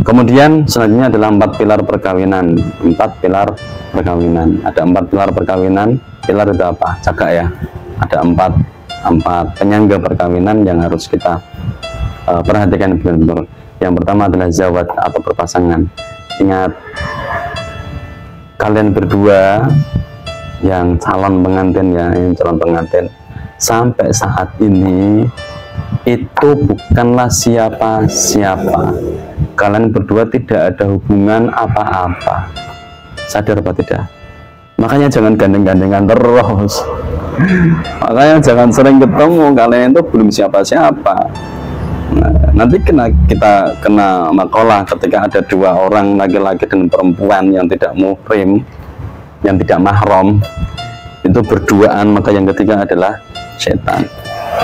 Kemudian selanjutnya adalah 4 pilar perkawinan. 4 pilar perkawinan. Ada 4 pilar perkawinan. Pilar itu apa? Jaga ya. Ada 4 penyangga perkawinan yang harus kita perhatikan benar-benar. Yang pertama adalah zawat atau berpasangan. Ingat, kalian berdua yang calon pengantin ya, yang calon pengantin sampai saat ini itu bukanlah siapa-siapa. Kalian berdua tidak ada hubungan apa-apa. Sadar apa tidak? Makanya jangan gandeng-gandengan terus. Makanya jangan sering ketemu, kalian itu belum siapa-siapa. Nah, nanti kita kena makalah ketika ada 2 orang laki-laki dan perempuan yang tidak muhrim, yang tidak mahram, itu berduaan, maka yang ketiga adalah setan.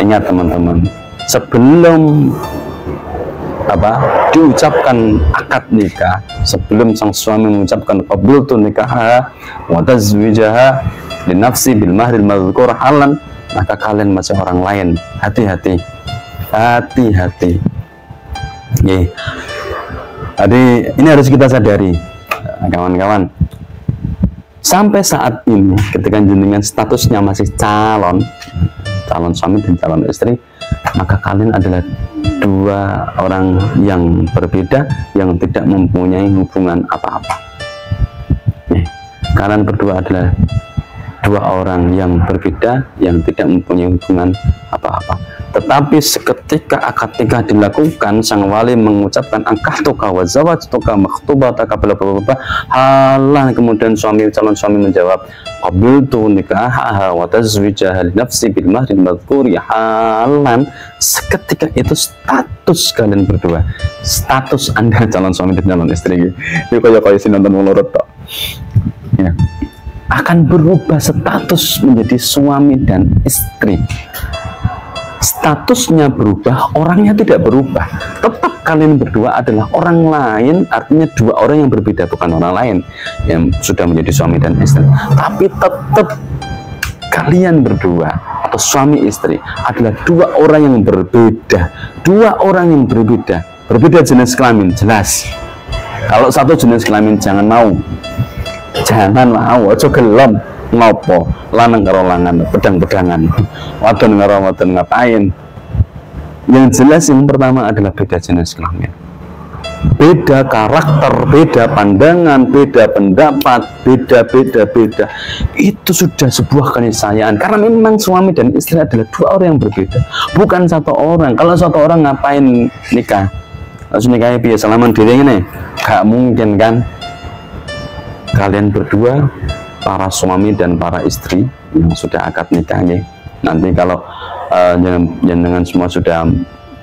Ingat teman-teman, sebelum diucapkan akad nikah, sebelum sang suami mengucapkan qabultu nikaha wa tazwijaha li nafsi bil mahril madhkur halan, maka kalian masih orang lain. Hati-hati. Jadi ini harus kita sadari, kawan-kawan. Sampai saat ini ketika jenengan statusnya masih calon suami dan calon istri, maka kalian adalah 2 orang yang berbeda yang tidak mempunyai hubungan apa-apa. Kalian berdua adalah 2 orang yang berbeda yang tidak mempunyai hubungan apa-apa. Tetapi seketika akad nikah dilakukan, sang wali mengucapkan angkahtuka wa zawajtuka makhtubataka bla bla bla, halan, kemudian calon suami menjawab qabiltu nikahaha wa tazwijaha li nafsi bil mahril madhkuri halan. Seketika itu status kalian berdua, status Anda calon suami dan calon istri, ini kayak sinonton mulurut tok ya, akan berubah status menjadi suami dan istri. Statusnya berubah, orangnya tidak berubah. Tetap kalian berdua adalah orang lain, artinya 2 orang yang berbeda, bukan orang lain yang sudah menjadi suami dan istri. Tapi tetap kalian berdua atau suami istri adalah 2 orang yang berbeda. 2 orang yang berbeda jenis kelamin, jelas. Kalau satu jenis kelamin jangan mau, ojo gelem. Ngopo lanang karo lanang, pedang-pedangan, wadon karo wadon ngapain. Yang jelas yang pertama adalah beda jenis kelamin, beda karakter, beda pandangan, beda pendapat, beda. Itu sudah sebuah keniscayaan, karena memang suami dan istri adalah 2 orang yang berbeda, bukan 1 orang. Kalau 1 orang ngapain nikah? Langsung nikahnya biasa salaman diri ini, gak mungkin kan. Kalian berdua, para suami dan para istri yang sudah akad nikahnya, nanti kalau jenengan semua sudah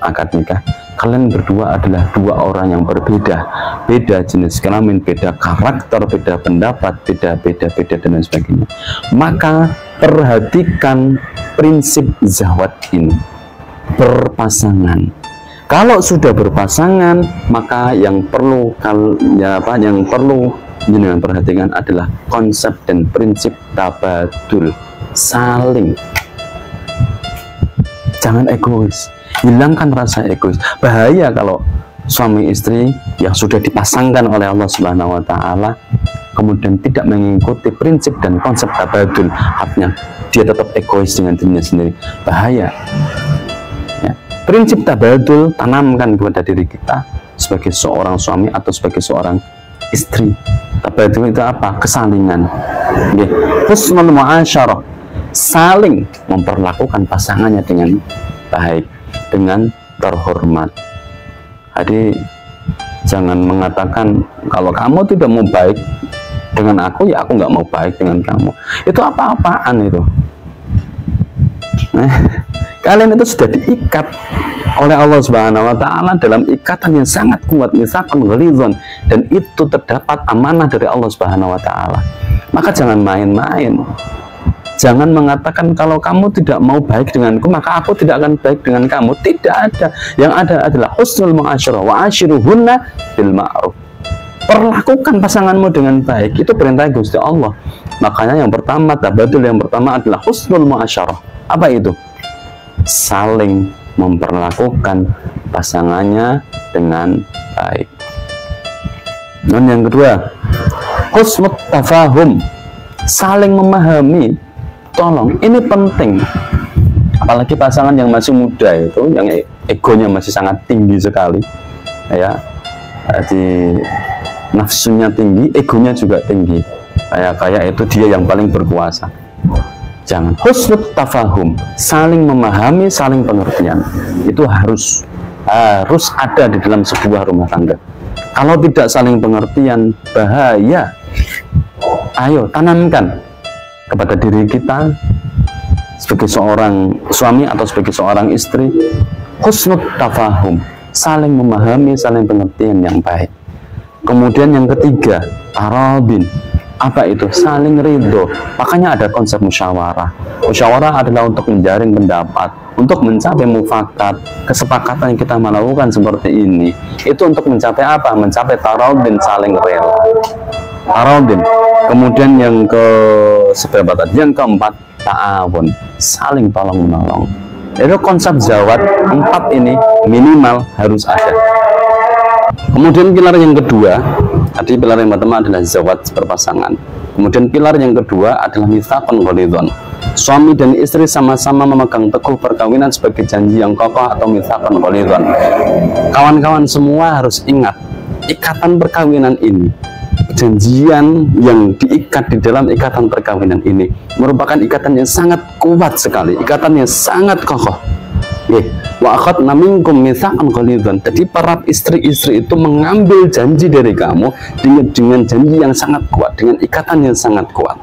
akad nikah, kalian berdua adalah 2 orang yang berbeda, beda jenis kelamin, beda karakter, beda pendapat, beda dan lain sebagainya. Maka perhatikan prinsip zawat ini, berpasangan. Kalau sudah berpasangan, maka yang perlu jenengan perhatikan adalah konsep dan prinsip tabadul, saling. Jangan egois, hilangkan rasa egois. Bahaya kalau suami istri yang sudah dipasangkan oleh Allah Subhanahu wa Ta'ala kemudian tidak mengikuti prinsip dan konsep tabadul, artinya dia tetap egois dengan dirinya sendiri. Bahaya ya. Prinsip tabadul tanamkan kepada diri kita sebagai seorang suami atau sebagai seorang istri. Tabadul itu apa? Kesalingan. Husnul mu'asyarah, saling memperlakukan pasangannya dengan baik, dengan terhormat. Jadi jangan mengatakan kalau kamu tidak mau baik dengan aku, ya aku nggak mau baik dengan kamu. Itu apa-apaan itu. Kalian itu sudah diikat oleh Allah Subhanahu wa Ta'ala dalam ikatan yang sangat kuat, misalkan ghalidhon, dan itu terdapat amanah dari Allah Subhanahu wa Ta'ala. Maka jangan main-main. Jangan mengatakan kalau kamu tidak mau baik denganku, maka aku tidak akan baik dengan kamu. Tidak ada. Yang ada adalah husnul mu'asyarah wa ashiruhunna bil ma'ruf. Perlakukan pasanganmu dengan baik. Itu perintah Gusti Allah. Makanya yang pertama, tabadul yang pertama adalah husnul mu'asyarah. Apa itu? Saling memperlakukan pasangannya dengan baik. Dan yang kedua, husnul tafahum, saling memahami. Tolong, ini penting. Apalagi pasangan yang masih muda itu, yang egonya masih sangat tinggi sekali, ya, di nafsunya tinggi, egonya juga tinggi. Kayak itu dia yang paling berkuasa. Jangan. Husnul tafahum, saling memahami, saling pengertian, itu harus ada di dalam sebuah rumah tangga. Kalau tidak saling pengertian, bahaya. Ayo tanamkan kepada diri kita sebagai seorang suami atau sebagai seorang istri, husnul tafahum, saling memahami, saling pengertian yang baik. Kemudian yang ketiga, taradin. Apa itu? Saling ridho. Makanya ada konsep musyawarah. Musyawarah adalah untuk menjaring pendapat, untuk mencapai mufakat, kesepakatan yang kita melakukan seperti ini. Itu untuk mencapai apa? Mencapai taradin, saling rela. Taradin. Kemudian yang seberapa tadi? Yang keempat, ta'awun, saling tolong menolong. Itu konsep zawat 4 ini minimal harus ada. Kemudian pilar yang kedua, tadi pilar yang pertama adalah zawat berpasangan. Kemudian pilar yang kedua adalah mitsaqun ghalidhon. Suami dan istri sama-sama memegang teguh perkawinan sebagai janji yang kokoh atau mitsaqun ghalidhon. Kawan-kawan semua harus ingat, ikatan perkawinan ini, perjanjian yang diikat di dalam ikatan perkawinan ini merupakan ikatan yang sangat kuat sekali, ikatan yang sangat kokoh. Wa akhadna minkum mitsaqan ghalidhan. Jadi para istri-istri itu mengambil janji dari kamu dengan janji yang sangat kuat, dengan ikatan yang sangat kuat.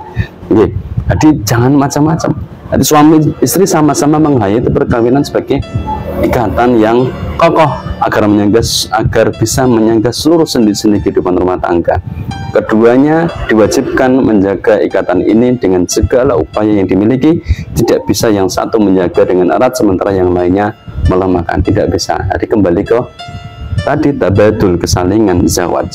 Jadi jangan macam-macam. Jadi suami istri sama-sama menghayati perkawinan sebagai ikatan yang kokoh agar bisa menyangga seluruh sendi-sendi kehidupan rumah tangga. Keduanya diwajibkan menjaga ikatan ini dengan segala upaya yang dimiliki. Tidak bisa yang satu menjaga dengan erat sementara yang lainnya melemahkan, tidak bisa. Jadi kembali ke tadi tabadul, kesalingan, zawaj.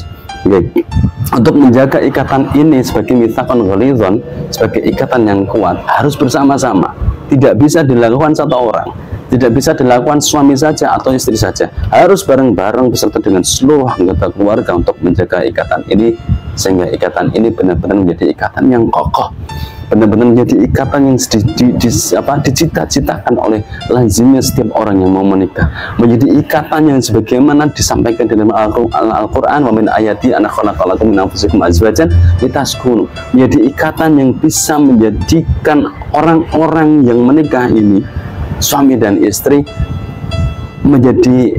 Untuk menjaga ikatan ini sebagai mitsaqan ghalidhon, sebagai ikatan yang kuat, harus bersama-sama. Tidak bisa dilakukan satu orang, tidak bisa dilakukan suami saja atau istri saja. Harus bareng-bareng beserta dengan seluruh anggota keluarga untuk menjaga ikatan ini, sehingga ikatan ini benar-benar menjadi ikatan yang kokoh, benar-benar menjadi ikatan yang dicita-citakan oleh lazimnya setiap orang yang mau menikah, menjadi ikatan yang sebagaimana disampaikan dalam Al-Quran, wa min ayati ana khalaqalakum min anfusikum azwajan litaskunu, menjadi ikatan yang bisa menjadikan orang-orang yang menikah ini, suami dan istri, menjadi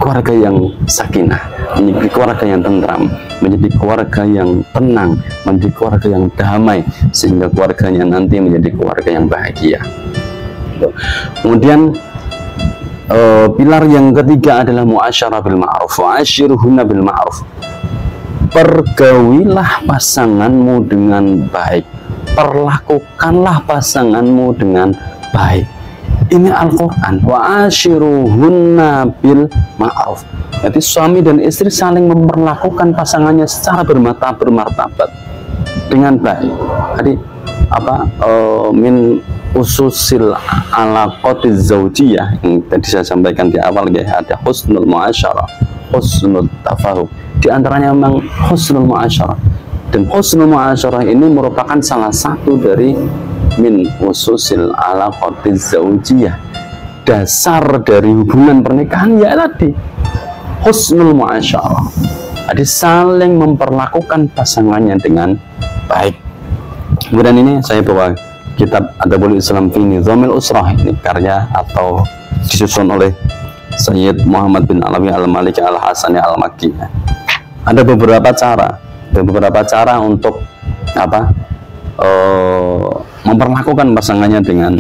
keluarga yang sakinah, menjadi keluarga yang tentram, menjadi keluarga yang tenang, menjadi keluarga yang damai, sehingga keluarganya nanti menjadi keluarga yang bahagia. Kemudian pilar yang ketiga adalah muasyarah bil ma'ruf, wa ashiruhunna bil ma'ruf. Pergaulilah pasanganmu dengan baik, perlakukanlah pasanganmu dengan baik. Ini Al-Quran, wa ashiruhunna bil ma'ruf. Jadi suami dan istri saling memperlakukan pasangannya secara bermartabat dengan baik. Jadi min ususil alaqatiz zaujiyah yang tadi saya sampaikan di awal, ya, ada husnul muasyarah, husnul tafahum. Di antaranya memang husnul muasyarah, dan husnul muasyarah ini merupakan salah satu dari min ususil alaqatiz zaujiyah, dasar dari hubungan pernikahan, ya tadi husnul muasyarah. Jadi saling memperlakukan pasangannya dengan baik. Kemudian ini saya bawa kitab Adabul Islam fi Nizamil Usrah, ini karya atau disusun oleh Sayyid Muhammad bin Alawi Al-Maliki Al-Hasani Al-Makki. Ada beberapa cara untuk memperlakukan pasangannya dengan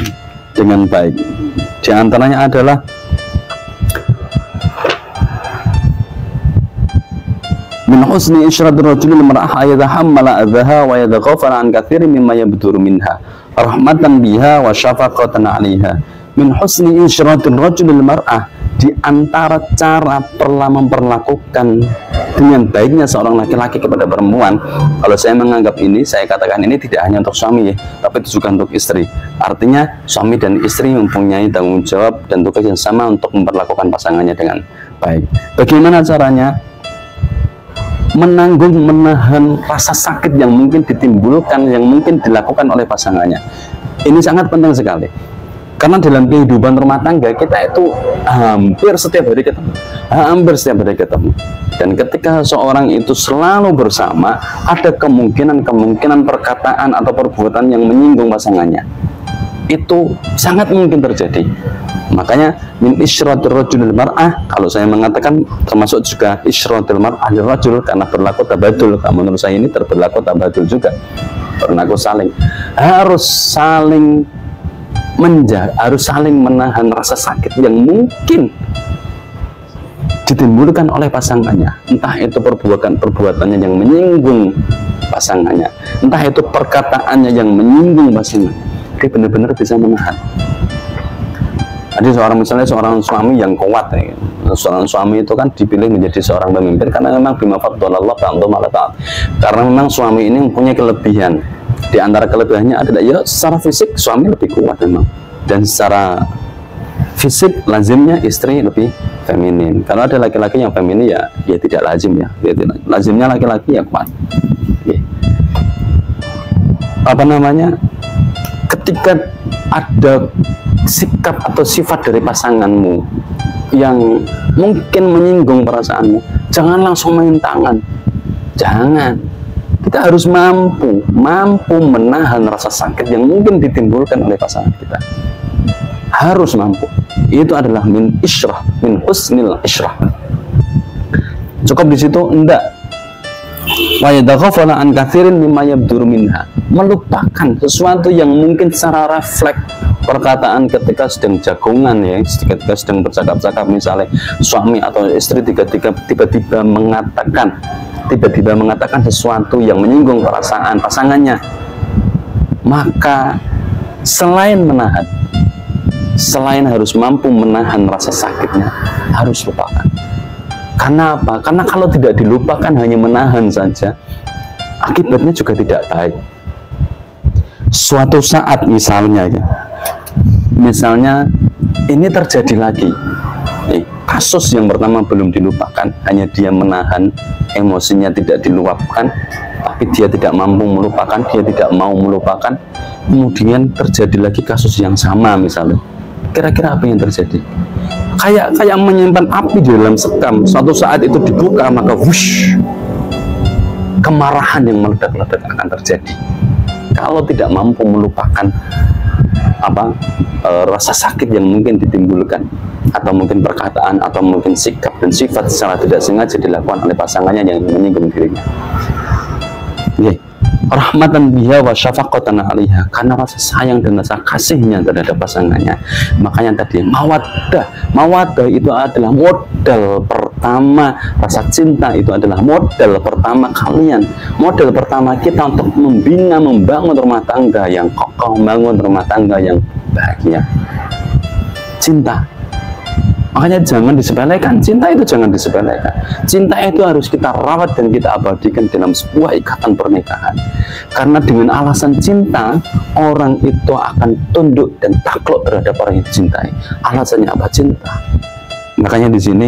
baik. Di antaranya adalah min husni isyratir rajuli limra'ah yatahammala adzaha wa yataghafala an katsirin mimma yabduru minha rahmatan biha wa syafaqatan 'alaiha. Min husni isyratir rajuli limra'ah, di antara cara memperlakukan dengan baiknya seorang laki-laki kepada perempuan. Kalau saya menganggap ini, saya katakan ini tidak hanya untuk suami, ya, tapi itu juga untuk istri. Artinya suami dan istri mempunyai tanggung jawab dan tugas yang sama untuk memperlakukan pasangannya dengan baik. Bagaimana caranya? menanggung, menahan rasa sakit yang mungkin ditimbulkan, yang mungkin dilakukan oleh pasangannya. Ini sangat penting sekali. Karena dalam kehidupan rumah tangga kita itu hampir setiap hari ketemu. Dan ketika seorang itu selalu bersama, ada kemungkinan perkataan atau perbuatan yang menyinggung pasangannya. Itu sangat mungkin terjadi. Makanya min isyratir rajulil mar'ah, kalau saya mengatakan termasuk juga isyratil mar'ah lil rajul, karena berlaku tabadul. Menurut saya ini berlaku tabadul juga, berlaku saling, harus saling menjaga, harus saling menahan rasa sakit yang mungkin ditimbulkan oleh pasangannya, entah itu perbuatannya yang menyinggung pasangannya, entah itu perkataannya yang menyinggung pasangannya. Dia benar-benar bisa menahan. Ada misalnya seorang suami yang kuat, ya. Seorang suami itu kan dipilih menjadi seorang pemimpin karena memang bima faddalallah ba'dhum 'ala ba'd. Karena memang suami ini mempunyai kelebihan. Di antara kelebihannya adalah ya secara fisik suami lebih kuat memang, dan secara fisik lazimnya istri lebih feminin. Kalau ada laki-laki yang feminin ya tidak lazim ya. Lazimnya laki-laki yang kuat. Apa namanya? Ketika ada sikap atau sifat dari pasanganmu yang mungkin menyinggung perasaanmu, jangan langsung main tangan. Jangan. Kita harus mampu menahan rasa sakit yang mungkin ditimbulkan oleh pasangan kita. Harus mampu. Itu adalah min husnil isyrah. Cukup di situ enggak. Wa yadaghafala an katsirin mimma yabdur minha. Melupakan sesuatu yang mungkin secara refleks perkataan ketika sedang jagongan, ya, ketika sedang bercakap-cakap, misalnya suami atau istri tiba-tiba mengatakan sesuatu yang menyinggung perasaan pasangannya, maka selain harus mampu menahan rasa sakitnya, harus lupakan. Karena apa? Karena kalau tidak dilupakan, hanya menahan saja, akibatnya juga tidak baik. Suatu saat misalnya ini terjadi lagi, kasus yang pertama belum dilupakan, hanya dia menahan emosinya, tidak diluapkan, tapi dia tidak mampu melupakan, dia tidak mau melupakan, kemudian terjadi lagi kasus yang sama misalnya. Kira-kira apa yang terjadi? Kayak menyimpan api di dalam sekam, suatu saat itu dibuka, maka wush, kemarahan yang meledak-ledak akan terjadi. Kalau tidak mampu melupakan rasa sakit yang mungkin ditimbulkan, atau mungkin perkataan, atau mungkin sikap dan sifat secara tidak sengaja dilakukan oleh pasangannya yang menyinggung dirinya. Rahmatan biha wa syafaqatan 'alaiha, karena rasa sayang dan rasa kasihnya terhadap pasangannya. Makanya tadi mawaddah itu adalah modal pertama, rasa cinta itu adalah modal pertama kalian, modal pertama kita untuk membangun rumah tangga yang kokoh, membangun rumah tangga yang bahagia. Cinta. Makanya jangan disepelekan, cinta itu jangan disepelekan. Cinta itu harus kita rawat dan kita abadikan dalam sebuah ikatan pernikahan. Karena dengan alasan cinta, orang itu akan tunduk dan takluk terhadap orang yang dicintai. Alasannya apa? Cinta. Makanya di sini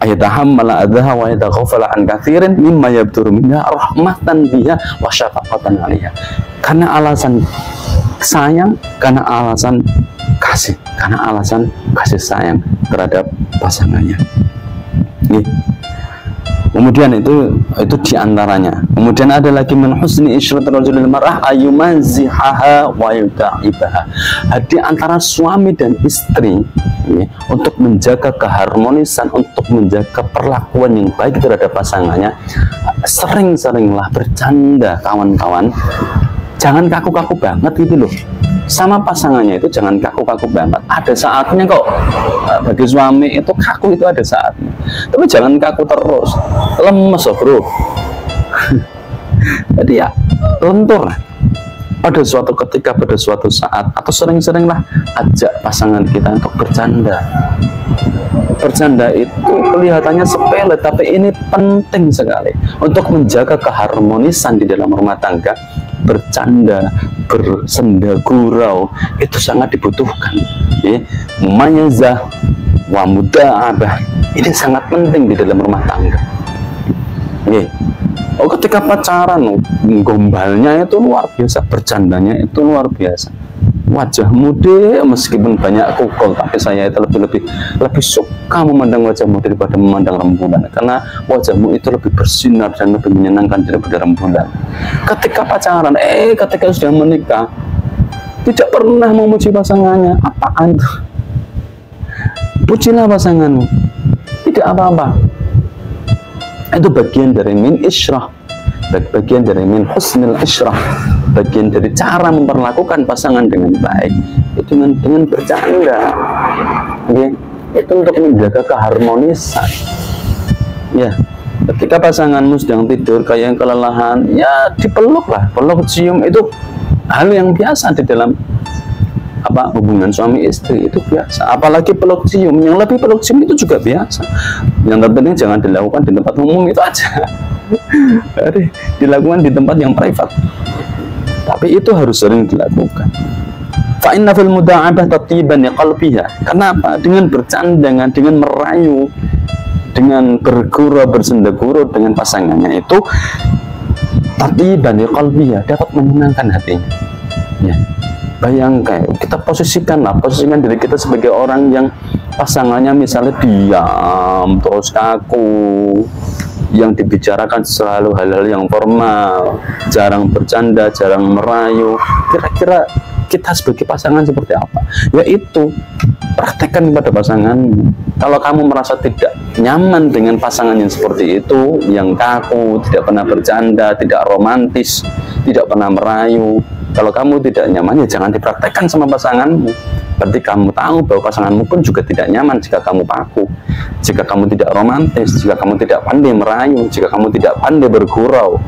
ayatahammala adzaha wa yataghafala an katsirin mimma yabdur minha rahmatan biha wa syafaqatan 'alaiha. Karena alasan sayang, karena alasan kasih, sayang terhadap pasangannya. Kemudian itu diantaranya. Kemudian ada lagi min husni isyratir rajulil mar'ah ayumanzihaha wa yuta'ibaha. Di antara suami dan istri untuk menjaga keharmonisan, untuk menjaga perlakuan yang baik terhadap pasangannya, sering-seringlah bercanda, kawan-kawan. Jangan kaku-kaku banget gitu loh. Sama pasangannya itu jangan kaku-kaku banget. Ada saatnya kok. Bagi suami itu kaku itu ada saatnya. Tapi jangan kaku terus. Lemes loh bro. Jadi ya lentur. Pada suatu ketika, pada suatu saat, atau sering-seringlah ajak pasangan kita untuk bercanda. Bercanda itu kelihatannya sepele, tapi ini penting sekali untuk menjaga keharmonisan di dalam rumah tangga. Bercanda, bersenda gurau itu sangat dibutuhkan. Mumayazah wa muda'abah ini sangat penting di dalam rumah tangga. Oh, ketika pacaran, gombalnya itu luar biasa, bercandanya itu luar biasa. Wajahmu deh, meskipun banyak kukul, tapi saya itu lebih suka memandang wajahmu daripada memandang rembulan, karena wajahmu itu lebih bersinar dan lebih menyenangkan daripada rembulan. Ketika pacaran, ketika sudah menikah, tidak pernah memuji pasangannya. Apaan tuh? Pujilah pasanganmu, tidak apa-apa. Itu bagian dari min isyrah, bagian dari min husnil isyrah, bagian dari cara memperlakukan pasangan dengan baik. Itu dengan bercanda, okay? Itu untuk menjaga keharmonisan. Ya, ketika pasanganmu sedang tidur kayak yang kelelahan, ya dipeluk lah, peluk cium itu hal yang biasa di dalam hubungan suami istri, itu biasa. Apalagi peluk cium, yang lebih peluk cium itu juga biasa. Yang terpenting jangan dilakukan di tempat umum, itu aja. Dilakukan di tempat yang privat, tapi itu harus sering dilakukan. Fa inna fil muda'abah tatiban qalbiha. Kenapa? Dengan bercanda, dengan merayu, dengan bergurau bersenda-gurau dengan pasangannya, itu tatiban qalbiha, dapat menyenangkan hatinya. Ya. Bayangkan, kita posisikan diri kita sebagai orang yang pasangannya misalnya diam, terus kaku, yang dibicarakan selalu hal-hal yang formal, jarang bercanda, jarang merayu. Kira-kira kita sebagai pasangan seperti apa? Yaitu praktekkan kepada pasanganmu. Kalau kamu merasa tidak nyaman dengan pasangan yang seperti itu, yang kaku, tidak pernah bercanda, tidak romantis, tidak pernah merayu, kalau kamu tidak nyaman, ya jangan dipraktekkan sama pasanganmu. Berarti kamu tahu bahwa pasanganmu pun juga tidak nyaman jika kamu kaku, jika kamu tidak romantis, jika kamu tidak pandai merayu, jika kamu tidak pandai bergurau.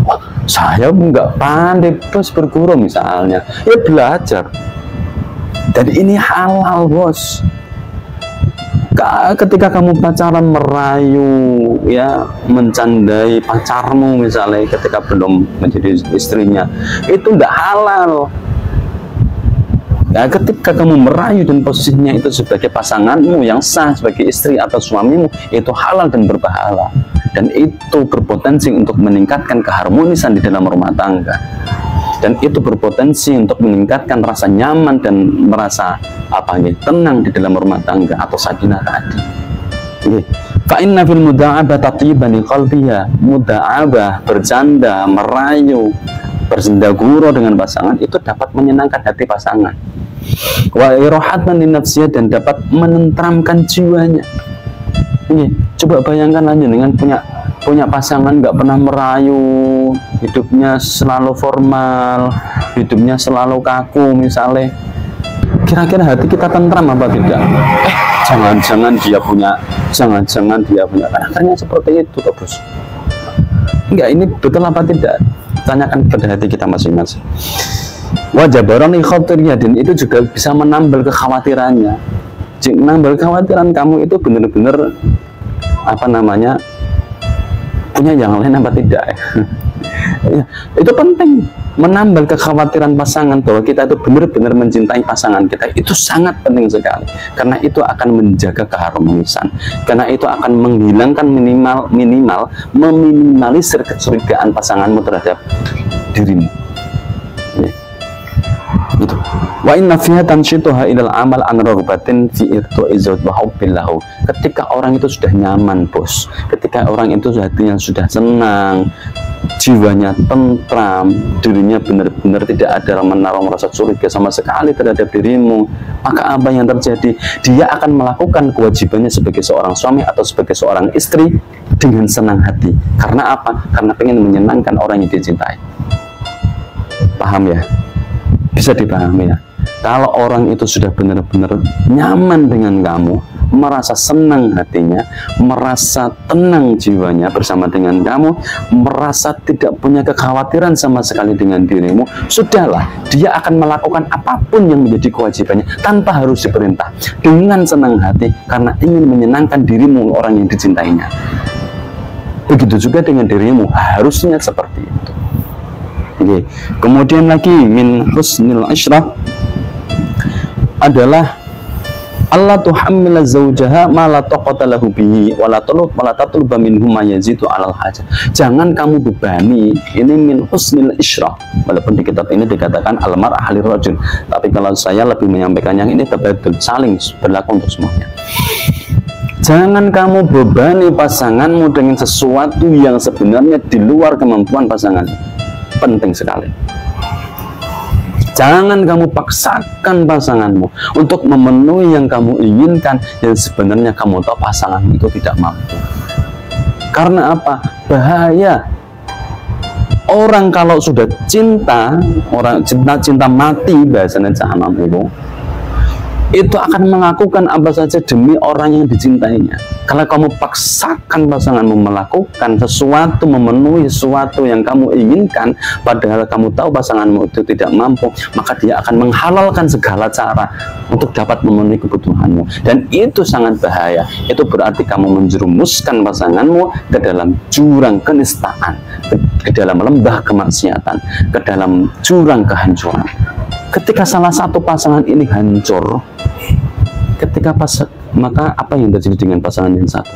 Wah, saya nggak pandai bos bergurau misalnya, ya belajar. Dan ini halal bos. Ketika kamu pacaran merayu, ya mencandai pacarmu misalnya ketika belum menjadi istrinya, itu tidak halal. Ya, ketika kamu merayu dan posisinya itu sebagai pasanganmu yang sah, sebagai istri atau suamimu, itu halal dan berpahala, dan itu berpotensi untuk meningkatkan keharmonisan di dalam rumah tangga, dan itu berpotensi untuk meningkatkan rasa nyaman dan merasa tenang di dalam rumah tangga atau sakinah tadi. Fa inna fil muda'abah tatiban qalbiha. Muda'abah, bercanda, merayu, bersenda-gurau dengan pasangan itu dapat menyenangkan hati pasangan. Wa irahatan linafsiyah, dan dapat menenteramkan jiwanya. Coba bayangkan aja dengan punya pasangan nggak pernah merayu, hidupnya selalu formal, hidupnya selalu kaku misalnya. Kira-kira hati kita tentram apa tidak? Jangan-jangan dia punya karakternya seperti itu, bos. Enggak, ini betul apa tidak? Tanyakan pada hati kita masing-masing. Wajah barang khawatirnya, dan itu juga bisa menambal kekhawatirannya. Menambal kekhawatiran kamu itu benar-benar punya yang lain apa tidak? Ya, itu penting, menambal kekhawatiran pasangan bahwa kita itu benar-benar mencintai pasangan kita. Itu sangat penting sekali, karena itu akan menjaga keharmonisan, karena itu akan menghilangkan meminimalisir kecurigaan pasanganmu terhadap dirimu. Itu. Wa inna fiha tanshituha ilal amal an ragbatin fi irtu'i zawj wa hubbillahu. Ketika orang itu sudah nyaman, bos, ketika orang itu hatinya sudah senang, jiwanya tentram, dirinya benar-benar tidak ada menaruh rasa curiga sama sekali terhadap dirimu, maka apa yang terjadi? Dia akan melakukan kewajibannya sebagai seorang suami atau sebagai seorang istri dengan senang hati. Karena apa? Karena pengen menyenangkan orang yang dicintai. Paham ya? Bisa dipahami ya? Kalau orang itu sudah benar-benar nyaman dengan kamu, merasa senang hatinya, merasa tenang jiwanya bersama dengan kamu, merasa tidak punya kekhawatiran sama sekali dengan dirimu, sudahlah, dia akan melakukan apapun yang menjadi kewajibannya tanpa harus diperintah, dengan senang hati, karena ingin menyenangkan dirimu, orang yang dicintainya. Begitu juga dengan dirimu, harusnya seperti itu. Oke. Kemudian lagi min husnil isyrah adalah Allah tuhammila zawjaha ma la taqata lahu bihi wa la tatluba minhu ma yazidu 'alal hajah. Jangan kamu bebani, ini min husnil isyrah. Walaupun di kitab ini dikatakan al-mar'ah lirrajul, tapi kalau saya lebih menyampaikan yang ini tabadul, saling berlaku untuk semuanya. Jangan kamu bebani pasanganmu dengan sesuatu yang sebenarnya di luar kemampuan pasangan. Penting sekali. Jangan kamu paksakan pasanganmu untuk memenuhi yang kamu inginkan yang sebenarnya kamu tahu pasanganmu itu tidak mampu. Karena apa? Bahaya. Orang kalau sudah cinta, orang cinta mati bahasanya Ca'amam itu akan melakukan apa saja demi orang yang dicintainya. Kalau kamu paksakan pasanganmu melakukan sesuatu, memenuhi sesuatu yang kamu inginkan, padahal kamu tahu pasanganmu itu tidak mampu, maka dia akan menghalalkan segala cara untuk dapat memenuhi kebutuhanmu. Dan itu sangat bahaya. Itu berarti kamu menjerumuskan pasanganmu ke dalam jurang kenistaan, ke dalam lembah kemaksiatan, ke dalam jurang kehancuran. Ketika salah satu pasangan ini hancur, maka apa yang terjadi dengan pasangan yang satu?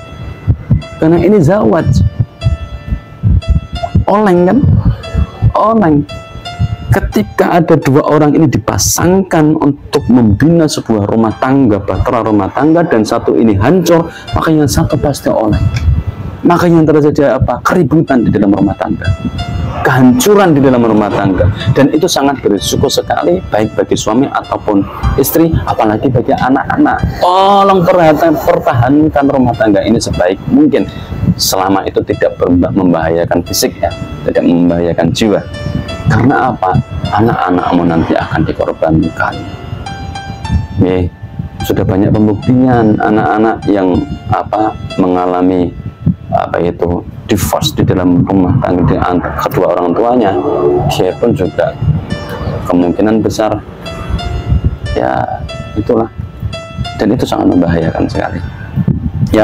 Karena ini zawaj, oleng kan? Oleng. Ketika ada dua orang ini dipasangkan untuk membina sebuah rumah tangga, bahtera rumah tangga, dan satu ini hancur, maka yang satu pasti oleng. Maka yang terjadi apa? Keributan di dalam rumah tangga, kehancuran di dalam rumah tangga, dan itu sangat berisiko sekali baik bagi suami ataupun istri, apalagi bagi anak-anak. Tolong pertahankan rumah tangga ini sebaik mungkin selama itu tidak membahayakan fisik ya, tidak membahayakan jiwa. Karena apa? Anak-anakmu nanti akan dikorbankan. Sudah banyak pembuktian anak-anak yang mengalami divorce di dalam rumah tangga di antara kedua orang tuanya, dia pun juga kemungkinan besar ya itulah, dan itu sangat membahayakan sekali ya.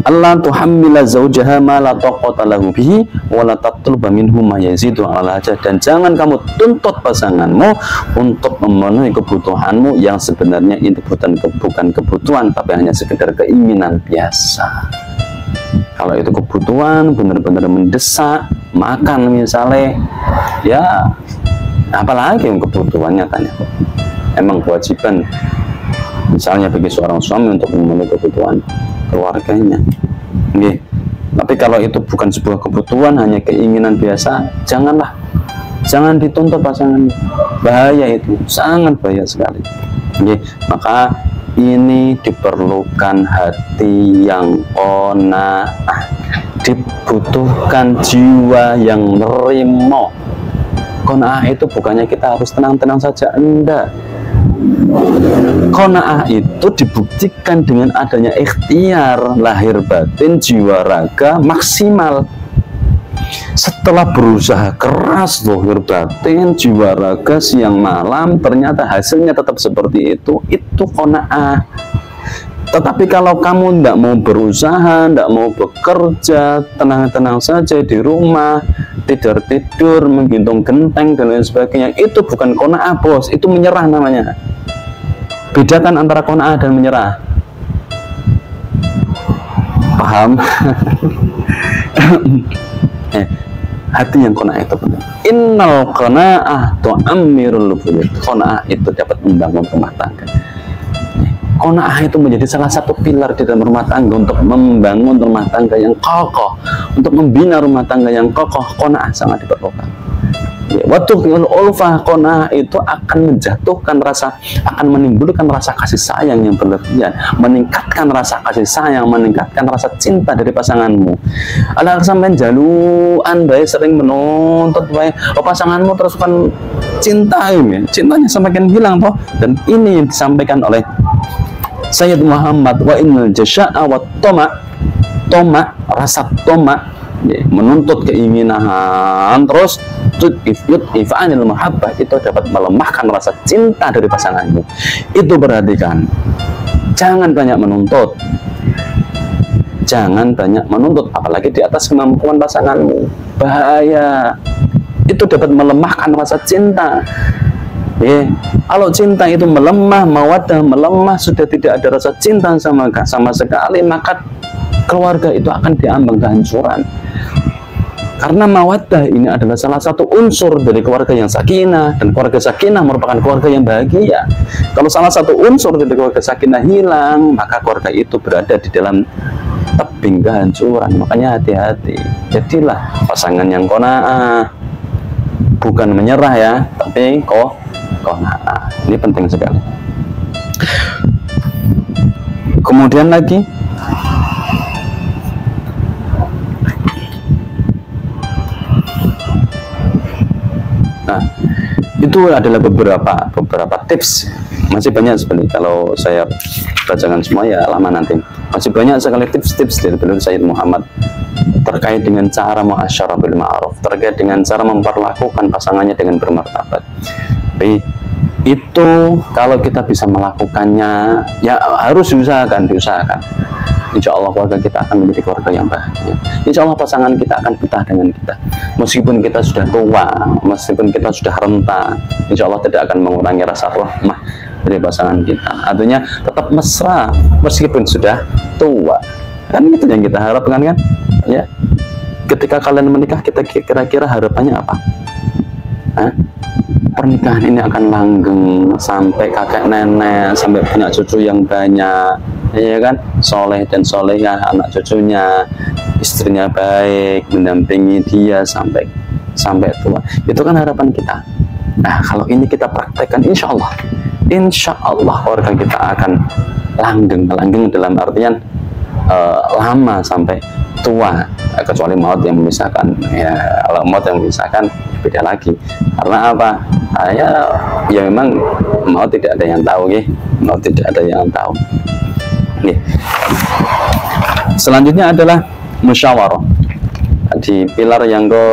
Allah tuhammila zawjaha ma la taqata lahu bihi wa la tatluba minhu ma yazidu 'ala hajah. Dan jangan kamu tuntut pasanganmu untuk memenuhi kebutuhanmu yang sebenarnya itu bukan kebutuhan, tapi hanya sekedar keinginan biasa. Kalau itu kebutuhan benar-benar mendesak, makan misalnya, ya apalagi yang kebutuhannya tanya. Emang kewajiban misalnya bagi seorang suami untuk memenuhi kebutuhan keluarganya. Tapi kalau itu bukan sebuah kebutuhan, hanya keinginan biasa, janganlah, jangan dituntut pasangan. Bahaya itu, sangat bahaya sekali. Maka ini diperlukan hati yang qanaah, dibutuhkan jiwa yang nerimo. Qanaah itu bukannya kita harus tenang-tenang saja, enggak. Qanaah itu dibuktikan dengan adanya ikhtiar lahir batin, jiwa raga maksimal. Setelah berusaha keras lahir batin, jiwa raga, siang malam, ternyata hasilnya tetap seperti itu qanaah. Tetapi kalau kamu tidak mau berusaha, tidak mau bekerja, tenang-tenang saja di rumah, tidur-tidur, menghitung genteng dan lain sebagainya, itu bukan qanaah, bos, itu menyerah namanya. Bedakan antara qanaah dan menyerah. Paham? Hati yang qanaah itu benar. Innal qanaah tu'ammirul buyut. Qanaah itu dapat membangun rumah tangga. Qanaah itu menjadi salah satu pilar di dalam rumah tangga untuk membangun rumah tangga yang kokoh, untuk membina rumah tangga yang kokoh. Qanaah sangat diperlukan. Waktu ulfah, qanaah itu akan menjatuhkan rasa, akan menimbulkan rasa kasih sayang yang berlebihan, meningkatkan rasa kasih sayang, meningkatkan rasa cinta dari pasanganmu. Alah sampai jaluan baik sering menuntut baik pasanganmu terus kan cinta ya, cintanya semakin hilang toh. Dan ini yang disampaikan oleh Sayyid Muhammad, wa innal jasya'a wa toma, rasa toma, menuntut keinginan terus if'anil mahabbah, itu dapat melemahkan rasa cinta dari pasanganmu. Itu perhatikan, jangan banyak menuntut, jangan banyak menuntut, apalagi di atas kemampuan pasanganmu. Bahaya, itu dapat melemahkan rasa cinta. Kalau cinta itu melemah, mawaddah melemah, sudah tidak ada rasa cinta sama sekali, maka keluarga itu akan diambang kehancuran. Karena mawaddah ini adalah salah satu unsur dari keluarga yang sakinah, dan keluarga sakinah merupakan keluarga yang bahagia. Kalau salah satu unsur dari keluarga sakinah hilang, maka keluarga itu berada di dalam tebing kehancuran. Makanya hati-hati, jadilah pasangan yang qanaah, bukan menyerah ya, tapi qanaah. Ini penting sekali. Kemudian lagi, nah, itu adalah beberapa tips. Masih banyak sekali, kalau saya bacakan semua ya lama nanti. Masih banyak sekali tips-tips dari beliau Sayyid Muhammad terkait dengan cara mu'asyarah bil ma'ruf, terkait dengan cara memperlakukan pasangannya dengan bermartabat. Tapi itu kalau kita bisa melakukannya, ya harus diusahakan. Insya Allah keluarga kita akan menjadi keluarga yang bahagia. Insya Allah pasangan kita akan betah dengan kita. Meskipun kita sudah tua, meskipun kita sudah renta, insya Allah tidak akan mengurangi rasa rahmah dari pasangan kita. Artinya tetap mesra meskipun sudah tua. Kan itu yang kita harapkan kan? Ya. Ketika kalian menikah, kita kira-kira harapannya apa? Pernikahan ini akan langgeng sampai kakek nenek, sampai punya cucu yang banyak, ya kan? Soleh dan solehah anak cucunya, istrinya baik, mendampingi dia sampai tua. Itu kan harapan kita. Nah, kalau ini kita praktekkan, insya Allah keluarga kita akan langgeng dalam artian lama sampai tua, kecuali maut yang memisahkan. Ya, kalau maut yang memisahkan beda lagi. Karena apa? Ya memang maut tidak ada yang tahu, ya. Maut tidak ada yang tahu. Nih. Selanjutnya adalah musyawarah. Di pilar yang ke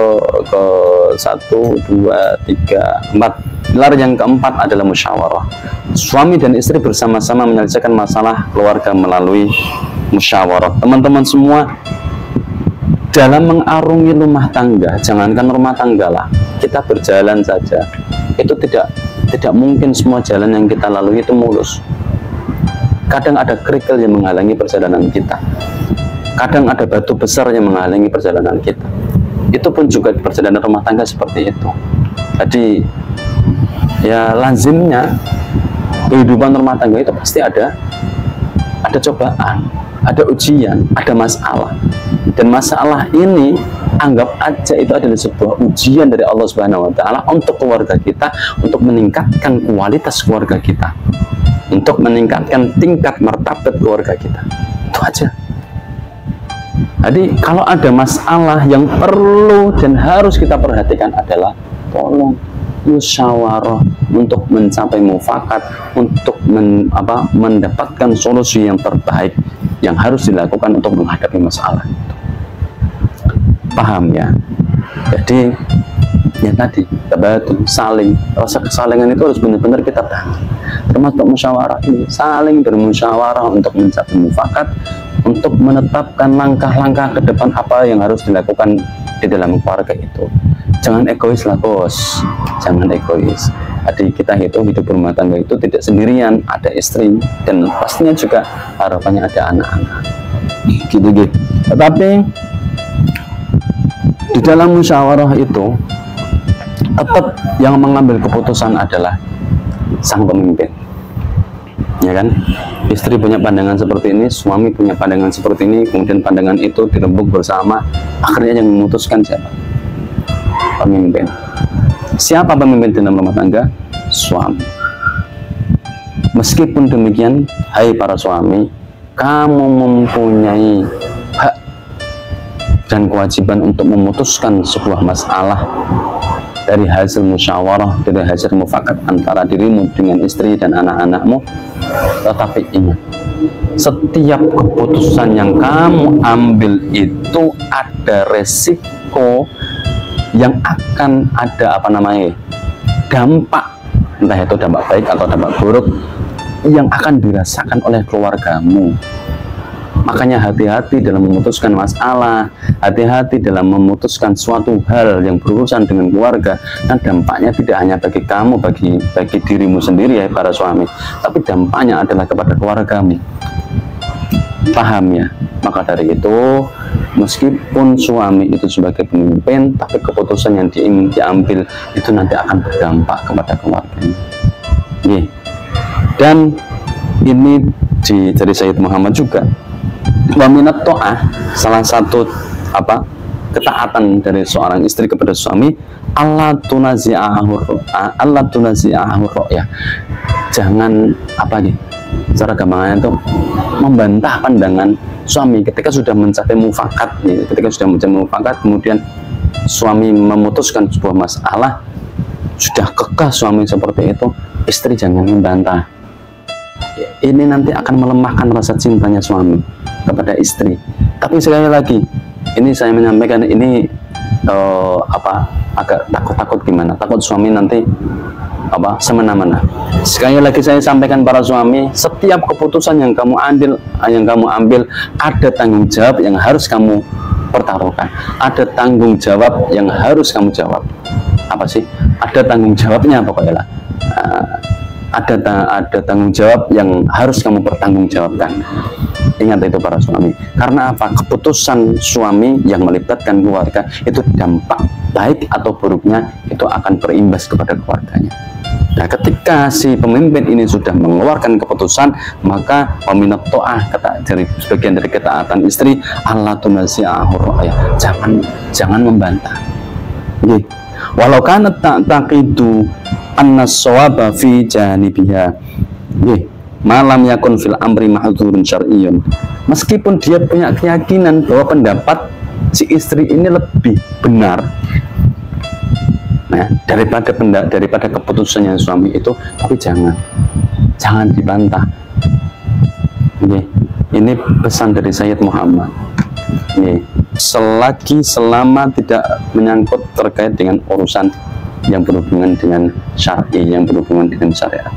1, 2, 3, 4. Pilar yang keempat adalah musyawarah. Suami dan istri bersama-sama menyelesaikan masalah keluarga melalui musyawarah. Teman-teman semua, dalam mengarungi rumah tangga, jangankan rumah tangga lah, kita berjalan saja, itu tidak mungkin semua jalan yang kita lalui itu mulus. Kadang ada kerikil yang menghalangi perjalanan kita, kadang ada batu besar yang menghalangi perjalanan kita. Itu pun juga di perjalanan rumah tangga seperti itu. Jadi ya lazimnya kehidupan rumah tangga itu pasti ada cobaan, ada ujian, ada masalah. Dan masalah ini anggap aja itu adalah sebuah ujian dari Allah Subhanahu wa taala untuk keluarga kita, untuk meningkatkan kualitas keluarga kita, untuk meningkatkan tingkat martabat keluarga kita. Itu aja. Jadi kalau ada masalah yang perlu dan harus kita perhatikan adalah tolong musyawarah untuk mencapai mufakat, untuk mendapatkan solusi yang terbaik yang harus dilakukan untuk menghadapi masalah itu. Paham ya? Jadi ya tadi, saling, rasa kesalingan itu harus benar-benar kita bangun. Termasuk musyawarah ini, saling bermusyawarah untuk mencapai mufakat, untuk menetapkan langkah-langkah ke depan apa yang harus dilakukan di dalam keluarga itu. Jangan egois lah bos, jangan egois. Jadi kita hidup berumah tangga itu tidak sendirian, ada istri, dan pastinya juga harapannya ada anak-anak gitu. Tetapi di dalam musyawarah itu tetap yang mengambil keputusan adalah sang pemimpin, ya kan? Istri punya pandangan seperti ini, suami punya pandangan seperti ini, kemudian pandangan itu dirembuk bersama, akhirnya yang memutuskan siapa? Pemimpin. Siapa pemimpin dalam rumah tangga? Suami. Meskipun demikian, hai para suami, kamu mempunyai hak dan kewajiban untuk memutuskan sebuah masalah dari hasil musyawarah, dari hasil mufakat antara dirimu dengan istri dan anak-anakmu. Tetapi ingat, setiap keputusan yang kamu ambil itu ada resiko yang akan ada dampak, entah itu dampak baik atau dampak buruk yang akan dirasakan oleh keluargamu. Makanya hati-hati dalam memutuskan masalah, hati-hati dalam memutuskan suatu hal yang berurusan dengan keluarga. Dan dampaknya tidak hanya bagi kamu, bagi dirimu sendiri ya para suami, tapi dampaknya adalah kepada keluargamu. Paham ya? Maka dari itu, meskipun suami itu sebagai pemimpin, tapi keputusan yang diambil itu nanti akan berdampak kepada keluarganya. Dan ini dari Sayyid Muhammad juga, wa minat to'ah, salah satu ketaatan dari seorang istri kepada suami, Allah tunazi'ahu ya, jangan cara gampangnya itu membantah pandangan suami ketika sudah mencapai mufakat ya. Ketika sudah mencapai mufakat, kemudian suami memutuskan sebuah masalah, sudah kekeh suami seperti itu, istri jangan membantah. Ini nanti akan melemahkan rasa cintanya suami kepada istri. Tapi sekali lagi, ini saya menyampaikan ini agak takut gimana, takut suami nanti semena-mena. Sekali lagi saya sampaikan para suami, setiap keputusan yang kamu ambil ada tanggung jawab yang harus kamu pertaruhkan, ada tanggung jawab yang harus kamu jawab. Apa sih? Ada tanggung jawabnya pokoknya lah. Ada tanggung jawab yang harus kamu pertanggungjawabkan. Ingat itu para suami. Karena apa? Keputusan suami yang melibatkan keluarga itu dampak baik atau buruknya itu akan berimbas kepada keluarganya. Nah, ketika si pemimpin ini sudah mengeluarkan keputusan, maka peminat to'ah, sebagian dari ketaatan istri, Allah tunasi'ahu ya, jangan membantah. Walau kana taqidu anna shawaba fi janibiha malam yakun fil amri mahdhurun syar'iyyun. Meskipun dia punya keyakinan bahwa pendapat si istri ini lebih benar, daripada keputusannya suami itu, tapi jangan dibantah. Ini pesan dari Sayyid Muhammad. Selama tidak menyangkut terkait dengan urusan yang berhubungan dengan syar'i, yang berhubungan dengan syariat.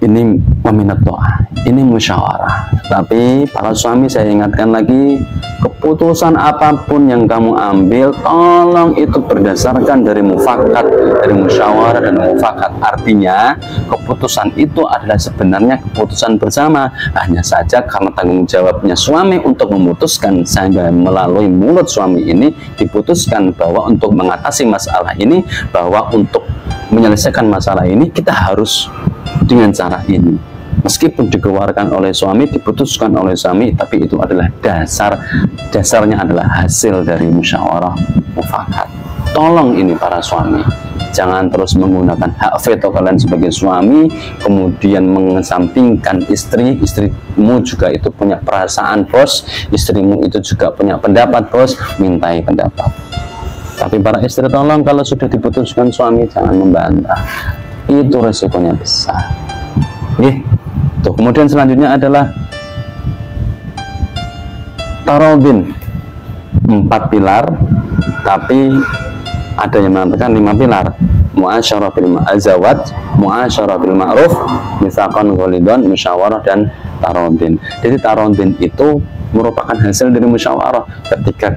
Ini peminat doa, ini musyawarah. Tapi para suami, saya ingatkan lagi, keputusan apapun yang kamu ambil, tolong itu berdasarkan dari mufakat, dari musyawarah dan mufakat. Artinya keputusan itu adalah sebenarnya keputusan bersama, hanya saja karena tanggung jawabnya suami untuk memutuskan, sehingga melalui mulut suami ini diputuskan bahwa untuk mengatasi masalah ini, bahwa untuk menyelesaikan masalah ini kita harus dengan cara ini. Meskipun dikeluarkan oleh suami, diputuskan oleh suami, tapi itu adalah dasarnya adalah hasil dari musyawarah mufakat. Tolong ini para suami, jangan terus menggunakan hak veto kalian sebagai suami, kemudian mengesampingkan istrimu juga itu punya perasaan bos, istrimu itu juga punya pendapat bos, mintai pendapat. Tapi para istri, tolong kalau sudah diputuskan suami, jangan membantah, itu resikonya besar. Kemudian selanjutnya adalah tarodin, 4 pilar, tapi ada yang mengatakan 5 pilar. Muasyarah bil ma'azawat, muasyarah bil ma'ruf, mitsaqan ghalidhan, musyawarah, dan tarodin. Jadi tarodin itu merupakan hasil dari musyawarah. Ketika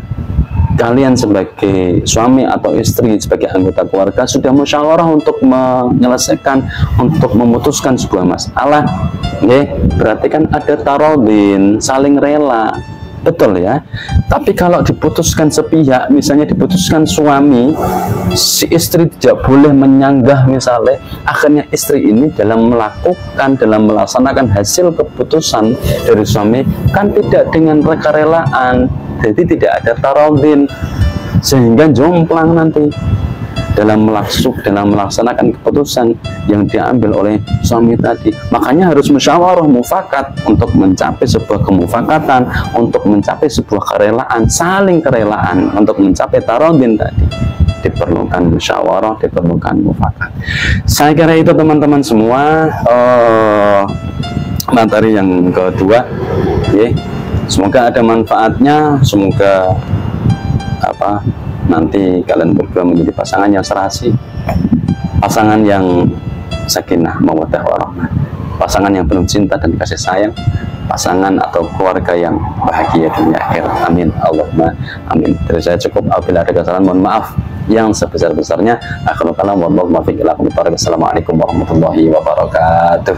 kalian sebagai suami atau istri, sebagai anggota keluarga sudah musyawarah untuk menyelesaikan, untuk memutuskan sebuah masalah, berarti kan ada tarodin, saling rela, betul ya. Tapi kalau diputuskan sepihak, misalnya diputuskan suami, si istri tidak boleh menyanggah misalnya, akhirnya istri ini dalam melaksanakan hasil keputusan dari suami kan tidak dengan kerelaan. Jadi tidak ada tarodin, sehingga jomplang nanti dalam melaksanakan keputusan yang diambil oleh suami tadi. Makanya harus musyawarah mufakat untuk mencapai sebuah kemufakatan, untuk mencapai sebuah kerelaan, saling kerelaan untuk mencapai tarodin tadi. Diperlukan musyawarah, diperlukan mufakat. Saya kira itu teman-teman semua materi yang kedua. Semoga ada manfaatnya, semoga nanti kalian berdua menjadi pasangan yang serasi, pasangan yang sakinah mawaddah warahmah, pasangan yang penuh cinta dan kasih sayang, pasangan atau keluarga yang bahagia dunia akhirat. Amin Allahumma amin. Dari saya cukup, apabila ada kesalahan mohon maaf yang sebesar-besarnya. Akhirul kalam wallahu muwaffiq ila aqwamit thoriq. Assalamualaikum warahmatullahi wabarakatuh.